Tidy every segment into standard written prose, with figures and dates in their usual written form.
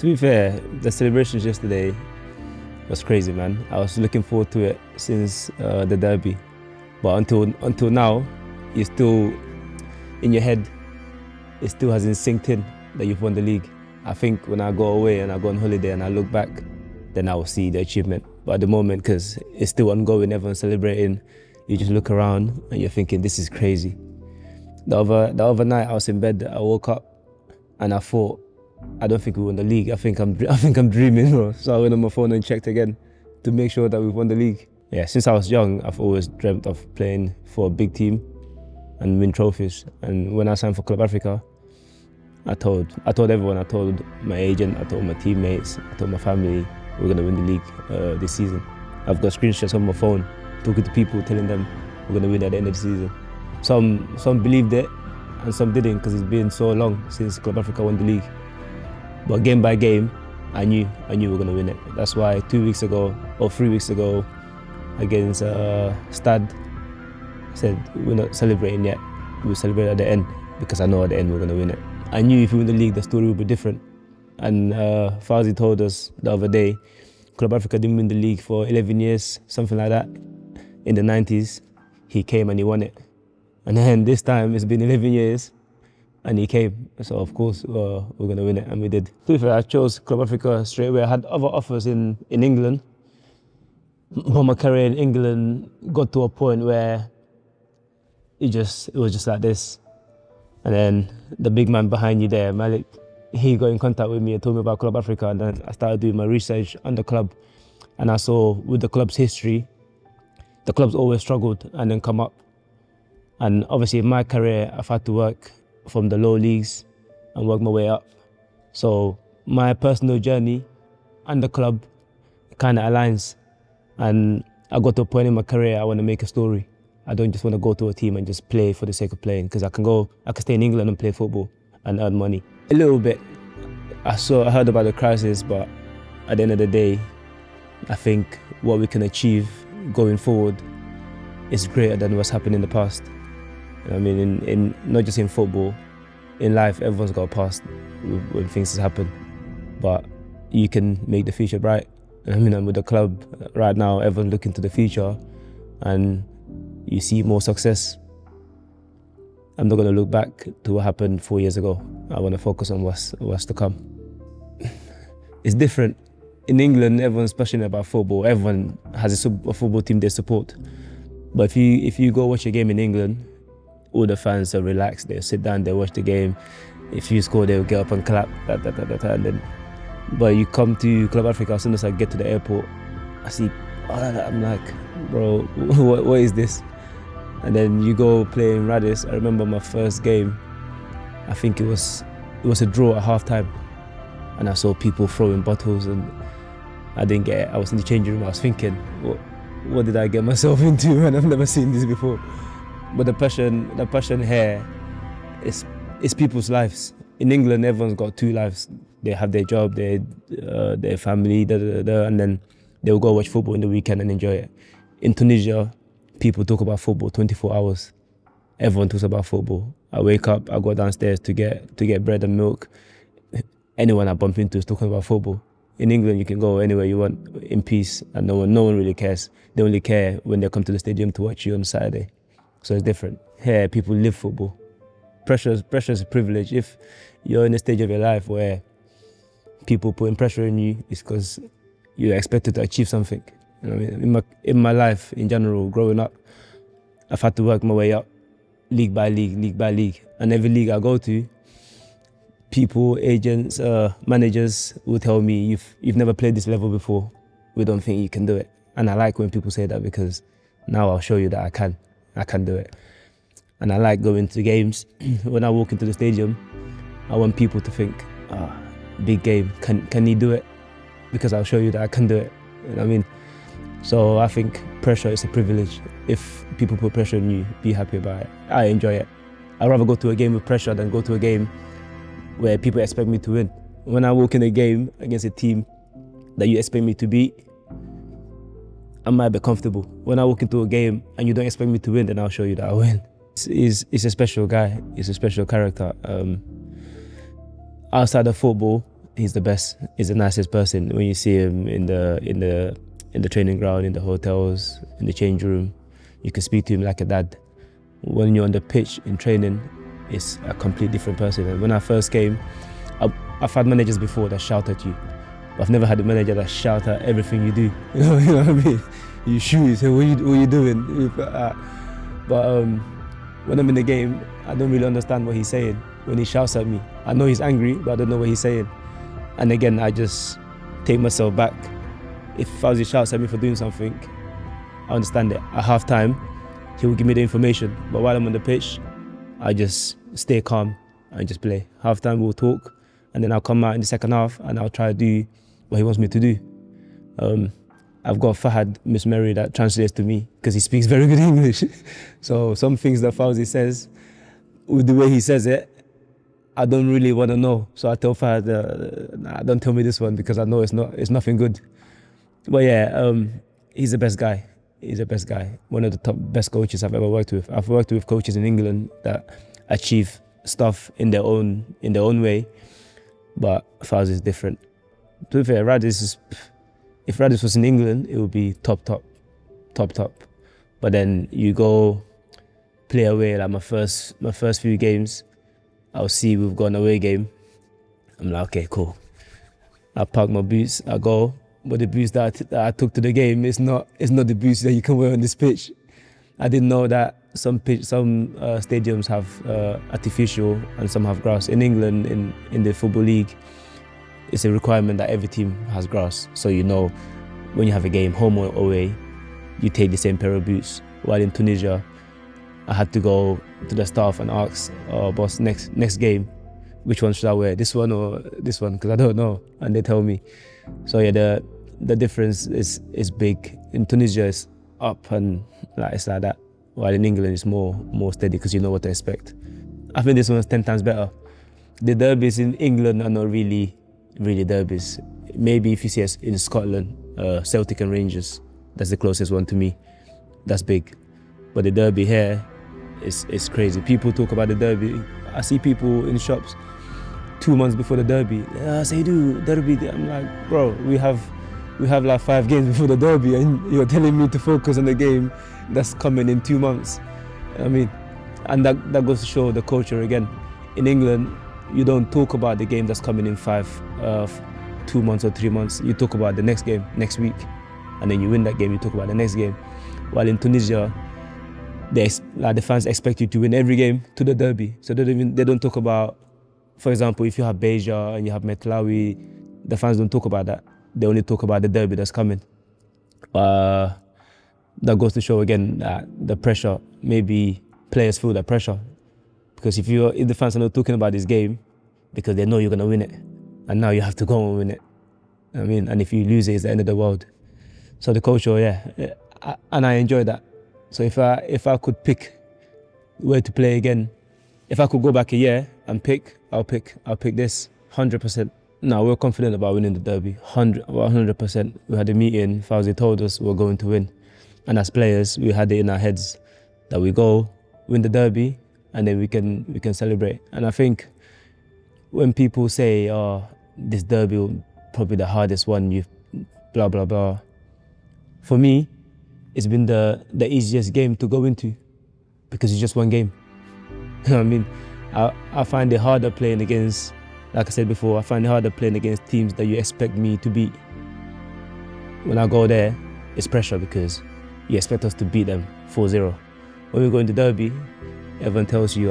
To be fair, the celebrations yesterday was crazy, man. I was looking forward to it since the derby. But until now, you're still, in your head, it still hasn't sinked in that you've won the league. I think when I go away and I go on holiday and I look back, then I will see the achievement. But at the moment, because it's still ongoing, everyone's celebrating, you just look around and you're thinking, this is crazy. The other night I was in bed, I woke up and I thought, I don't think we won the league. I think I'm dreaming, bro. So I went on my phone and checked again to make sure that we've won the league. Yeah, since I was young, I've always dreamt of playing for a big team and win trophies. And when I signed for Club Africa, I told everyone, I told my agent, I told my teammates, I told my family, we're gonna win the league this season. I've got screenshots on my phone, talking to people, telling them we're gonna win at the end of the season. Some believed it and some didn't, because it's been so long since Club Africa won the league. But game by game, I knew we were gonna win it. That's why 3 weeks ago against Stad, I said we're not celebrating yet. We'll celebrate at the end, because I know at the end we're gonna win it. I knew if we win the league, the story would be different. And Fawzi told us the other day, Club Africa didn't win the league for 11 years, something like that. In the 90s, he came and he won it. And then this time, it's been 11 years, and he came. So of course, we're gonna win it, and we did. To be fair, I chose Club Africa straight away. I had other offers in England, but my career in England got to a point where it was just like this. And then the big man behind you there, Malik, he got in contact with me and told me about Club Africa, and then I started doing my research on the club, and I saw with the club's history, the club's always struggled and then come up. And obviously in my career, I've had to work from the low leagues and work my way up. So my personal journey and the club kind of aligns. And I got to a point in my career, I want to make a story. I don't just want to go to a team and just play for the sake of playing, because I can stay in England and play football and earn money. A little bit. I heard about the crisis, but at the end of the day, I think what we can achieve going forward is greater than what's happened in the past. I mean, in not just in football, in life, everyone's got a past when things happen, but you can make the future bright. I mean, and with the club right now, everyone's looking to the future, and you see more success. I'm not going to look back to what happened 4 years ago. I want to focus on what's to come. It's different. In England, everyone's passionate about football. Everyone has a football team they support. But if you go watch a game in England, all the fans are relaxed. They'll sit down, they'll watch the game. If you score, they'll get up and clap. And then, but you come to Club Africa, as soon as I get to the airport, I see all that. I'm like, bro, what is this? And then you go play in Radis. I remember my first game, I think it was a draw at half-time. And I saw people throwing bottles, and I didn't get it. I was in the changing room, I was thinking, what did I get myself into? And I've never seen this before. But the passion here is people's lives. In England, everyone's got two lives. They have their job, their family, and then they'll go watch football in the weekend and enjoy it. In Tunisia, people talk about football 24 hours. Everyone talks about football. I wake up, I go downstairs to get bread and milk. Anyone I bump into is talking about football. In England, you can go anywhere you want in peace, and no one really cares. They only care when they come to the stadium to watch you on Saturday. So it's different. Here, people live football. Pressure is a privilege. If you're in a stage of your life where people putting pressure on you, it's because you're expected to achieve something. You know what I mean? In my life, in general, growing up, I've had to work my way up, league by league. And every league I go to, people, agents, managers will tell me, you've never played this level before. We don't think you can do it. And I like when people say that, because now I'll show you that I can do it. And I like going to games. When I walk into the stadium, I want people to think, big game, can he do it? Because I'll show you that I can do it. You know what I mean? So I think pressure is a privilege. If people put pressure on you, be happy about it. I enjoy it. I'd rather go to a game with pressure than go to a game where people expect me to win. When I walk in a game against a team that you expect me to beat, I might be comfortable. When I walk into a game and you don't expect me to win, then I'll show you that I win. He's a special guy. He's a special character. Outside of football, he's the best. He's the nicest person. When you see him in the training ground, in the hotels, in the change room, you can speak to him like a dad. When you're on the pitch in training, it's a complete different person. And when I first came, I've had managers before that shout at you, but I've never had a manager that shout at everything you do. You know what I mean? You shoot, you say, what you doing? But when I'm in the game, I don't really understand what he's saying. When he shouts at me, I know he's angry, but I don't know what he's saying. And again, I just take myself back. If Fawzi shouts at me for doing something, I understand it. At half time, he will give me the information. But while I'm on the pitch, I just stay calm and just play. Half time, we'll talk, and then I'll come out in the second half and I'll try to do what he wants me to do. I've got Fahad, Miss Mary, that translates to me because he speaks very good English. So some things that Fawzi says, with the way he says it, I don't really want to know. So I tell Fahad, nah, don't tell me this one because I know it's nothing good. But yeah, he's the best guy. He's the best guy. One of the top best coaches I've ever worked with. I've worked with coaches in England that achieve stuff in their own way, but Fawzi is different. To be fair, if Radis was in England, it would be top. But then you go play away, like my first few games, I'll see we've got an away game. I'm like, okay, cool. I pack my boots, I go. But the boots that I took to the game, it's not the boots that you can wear on this pitch. I didn't know that some stadiums have artificial and some have grass. In England, in the Football League, it's a requirement that every team has grass. So you know when you have a game, home or away, you take the same pair of boots. While in Tunisia, I had to go to the staff and ask, boss, next game, which one should I wear, this one or this one? Because I don't know. And they tell me. So yeah, the difference is big. In Tunisia, it's up and it's like that. While in England, it's more steady because you know what to expect. I think this one's 10 times better. The derbies in England are not really derbies. Maybe if you see us in Scotland, Celtic and Rangers, that's the closest one to me. That's big. But the derby here is crazy. People talk about the derby. I see people in shops 2 months before the derby. Saido, derby. I'm like, bro, we have like 5 games before the derby, and you're telling me to focus on the game that's coming in 2 months. I mean, and that goes to show the culture again. In England, you don't talk about the game that's coming in 2 months or 3 months. You talk about the next game, next week. And then you win that game, you talk about the next game. While in Tunisia, the fans expect you to win every game to the derby. So they don't talk about, for example, if you have Beja and you have Metlawi, the fans don't talk about that. They only talk about the derby that's coming. That goes to show again that the pressure, maybe players feel that pressure. Because if the fans are not talking about this game, because they know you're going to win it, and now you have to go and win it. I mean, and if you lose it, it's the end of the world. So the culture, yeah, and I enjoy that. So if I could pick where to play again, if I could go back a year and pick, I'll pick this 100%. No, we're confident about winning the derby, 100%. We had a meeting, Fawzi told us we're going to win. And as players, we had it in our heads that we go win the derby and then we can celebrate. And I think when people say, oh, this derby will probably the hardest one, you've blah, blah, blah. For me, it's been the easiest game to go into because it's just one game. You know what I mean? I find it harder playing against, like I said before, I find it harder playing against teams that you expect me to beat. When I go there, it's pressure because you expect us to beat them 4-0. When we go into derby, everyone tells you,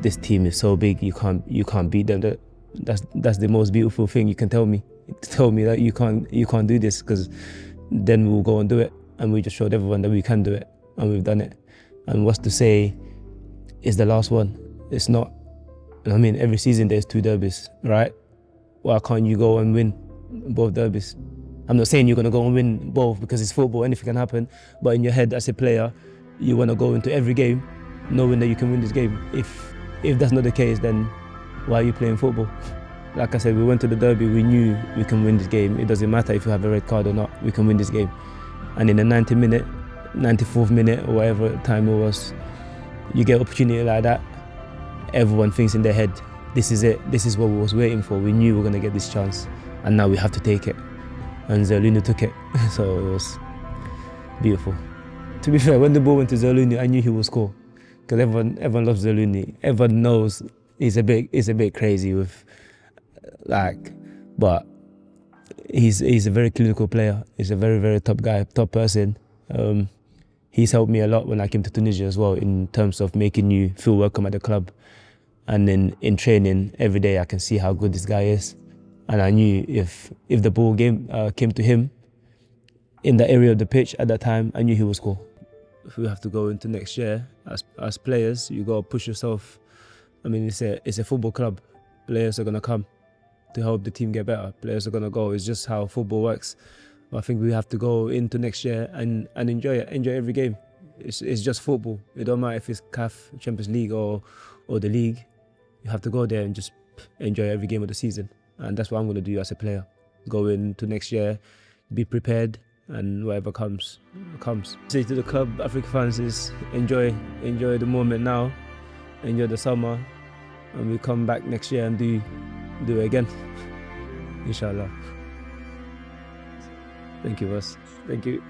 this team is so big, you can't beat them. That's the most beautiful thing you can tell me. Tell me that you can't do this, because then we'll go and do it. And we just showed everyone that we can do it, and we've done it. And what's to say it's the last one? It's not. I mean, every season there's 2 derbies, right? Why can't you go and win both derbies? I'm not saying you're going to go and win both because it's football, anything can happen. But in your head as a player, you want to go into every game knowing that you can win this game. If that's not the case, then why are you playing football? Like I said, we went to the derby, we knew we can win this game. It doesn't matter if you have a red card or not, we can win this game. And in the 94th minute or whatever time it was, you get an opportunity like that, everyone thinks in their head, this is it. This is what we was waiting for. We knew we were gonna get this chance, and now we have to take it. And Zerluni took it, so it was beautiful. To be fair, when the ball went to Zerluni, I knew he would score, because everyone loves Zerluni. Everyone knows he's a bit crazy with but he's a very clinical player. He's a very top guy, top person. He's helped me a lot when I came to Tunisia as well, in terms of making you feel welcome at the club. And then in training every day, I can see how good this guy is. And I knew if the ball came to him in the area of the pitch at that time, I knew he would score. If we have to go into next year as players, you gotta push yourself. I mean, it's a football club. Players are gonna come to help the team get better. Players are gonna go. It's just how football works. I think we have to go into next year and enjoy it. Enjoy every game. It's just football. It don't matter if it's CAF, Champions League or the league. You have to go there and just enjoy every game of the season. And that's what I'm going to do as a player. Go into next year, be prepared, and whatever comes. Say to the club, Africa fans, is enjoy the moment now, enjoy the summer, and we come back next year and do it again. Inshallah. Thank you, boss. Thank you.